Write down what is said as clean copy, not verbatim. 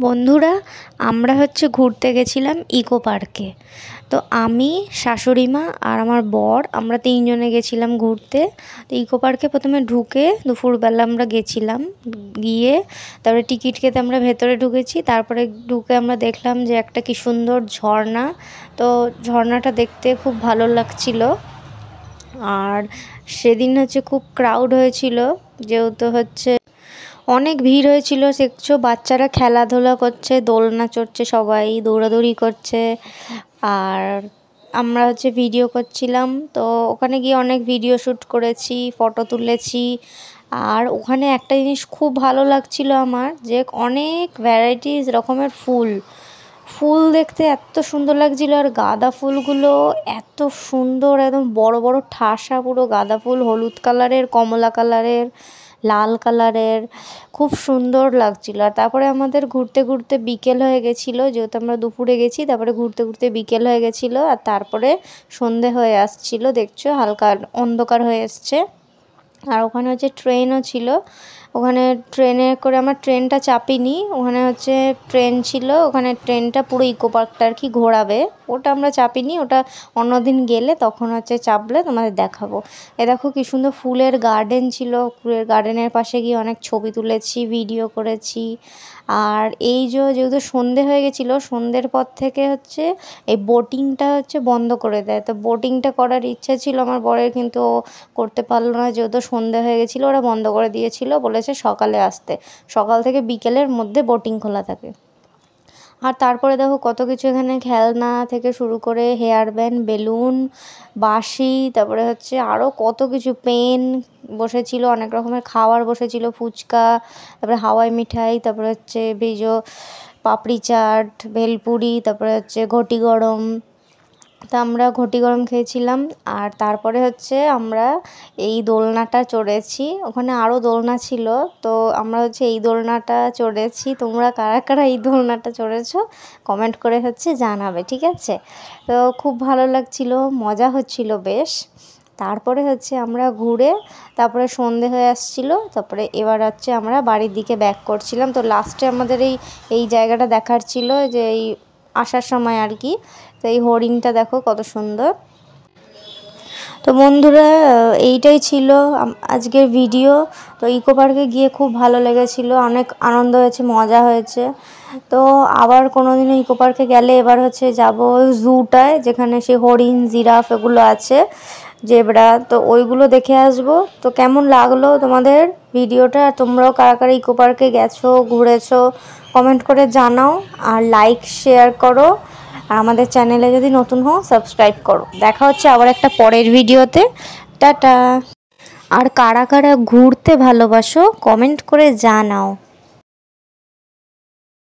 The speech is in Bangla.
বন্ধুরা আমরা ঘুরতে গেছিলাম ইকো পার্কে। তো আমি, শাশুড়ি মা আর আমার বর আমরা তিনজনে গেছিলাম ঘুরতে। তো ইকো পার্কে প্রথমে ঢুকে দুপুরবেলা আমরা গেছিলাম, গিয়ে তারপরে টিকিট কেটে আমরা ভেতরে ঢুকেছি। তারপরে ঢুকে আমরা দেখলাম যে একটা কি সুন্দর ঝর্ণা। তো ঝর্ণাটা দেখতে খুব ভালো লাগছিল। আর সেদিন খুব ক্রাউড হয়েছিল, যেহেতু অনেক ভিড় হয়েছিল। দেখছো বাচ্চারা খেলাধুলা করছে, দোলনা চড়ছে, সবাই দৌড়াদৌড়ি করছে। আর আমরা ভিডিও করছিলাম। তো ওখানে গিয়ে অনেক ভিডিও শ্যুট করেছি, ফটো তুলেছি। আর ওখানে একটা জিনিস খুব ভালো লাগছিল আমার, যে অনেক ভ্যারাইটিস রকমের ফুল দেখতে এত সুন্দর লাগছিল। আর গাঁদা ফুলগুলো এত সুন্দর, একদম বড় বড় ঠাসা পুরো গাঁদা ফুল, হলুদ কালারের, কমলা কালারের, লাল কালারের, খুব সুন্দর লাগছিল। আর তারপরে আমাদের ঘুরতে ঘুরতে বিকেল হয়ে গেছিলো, যেহেতু আমরা দুপুরে গেছি। তারপরে ঘুরতে ঘুরতে বিকেল হয়ে গেছিলো, আর তারপরে সন্ধে হয়ে আসছিল। দেখছো হালকা অন্ধকার হয়ে এসছে। আর ওখানে ট্রেনও ছিল। ওখানে ট্রেনে করে আমরা ট্রেনটা চাপিনি, ওখানে ট্রেন ছিল। ওখানে ট্রেনটা পুরো ইকো পার্কটা আর কি ঘোরাবে, ওটা আমরা চাপিনি। ওটা অন্যদিন গেলে তখন চাপলে তোমাদের দেখাবো। এ দেখো কি সুন্দর ফুলের গার্ডেন ছিল। ফুলের গার্ডেনের পাশে গিয়ে অনেক ছবি তুলেছি, ভিডিও করেছি। আর এই যেহেতু সন্ধে হয়ে গেছিলো, সন্ধ্যের পর থেকে এই বোটিংটা বন্ধ করে দেয়। তো বোটিংটা করার ইচ্ছা ছিল আমার বরের, কিন্তু ও করতে পারলো না, যেহেতু সন্ধে হয়ে গেছিলো। ওরা বন্ধ করে দিয়েছিল, বলেছে সকালে আসতে। সকাল থেকে বিকেলের মধ্যে বোটিং খোলা থাকে। আর তারপরে দেখো কত কিছু এখানে, খেলনা থেকে শুরু করে হেয়ার ব্যান্ড, বেলুন, বাঁশি, তারপরে আরও কত কিছু, পেন বসেছিল, অনেক রকমের খাবার বসেছিল, ফুচকা, তারপরে হাওয়াই মিঠাই, তারপরে পাপড়ি চাট, ভেলপুরি, তারপরে ঘটি গরম। তা আমরা ঘটি গরম খেয়েছিলাম। আর তারপরে আমরা এই দোলনাটা চড়েছি। ওখানে আরও দোলনা ছিল, তো আমরা এই দোলনাটা চড়েছি। তোমরা কারা কারা এই দোলনাটা চড়েছো কমেন্ট করে জানাবে, ঠিক আছে? তো খুব ভালো লাগছিল, মজা হচ্ছিল বেশ। তারপরে আমরা ঘুরে তারপরে সন্ধে হয়ে আসছিল। তারপরে এবার আমরা বাড়ির দিকে ব্যাক করছিলাম। তো লাস্টে আমাদের এই জায়গাটা দেখার ছিল, যে এই আসার সময় আর কি। তো এই হরিণটা দেখো কত সুন্দর। তো বন্ধুরা এইটাই ছিল আজকের ভিডিও। তো ইকো পার্কে গিয়ে খুব ভালো লেগেছিল, অনেক আনন্দ হয়েছে, মজা হয়েছে। তো আবার কোনো দিনও ইকো পার্কে গেলে এবার যাব জুটায়, যেখানে সেই হরিণ, জিরাফ এগুলো আছে, জেব্রা। তো ওইগুলো দেখে আসবো। তো কেমন লাগলো তোমাদের ভিডিওটা? তোমরাও কারা কারা ইকো পার্কে গেছো, ঘুরেছো কমেন্ট করে জানাও। আর লাইক শেয়ার করো। আর আমাদের চ্যানেলে যদি নতুন হও সাবস্ক্রাইব করো। দেখা আবার একটা পরের ভিডিওতে। টাটা। আর কারা কারা ঘুরতে ভালোবাসো কমেন্ট করে জানাও।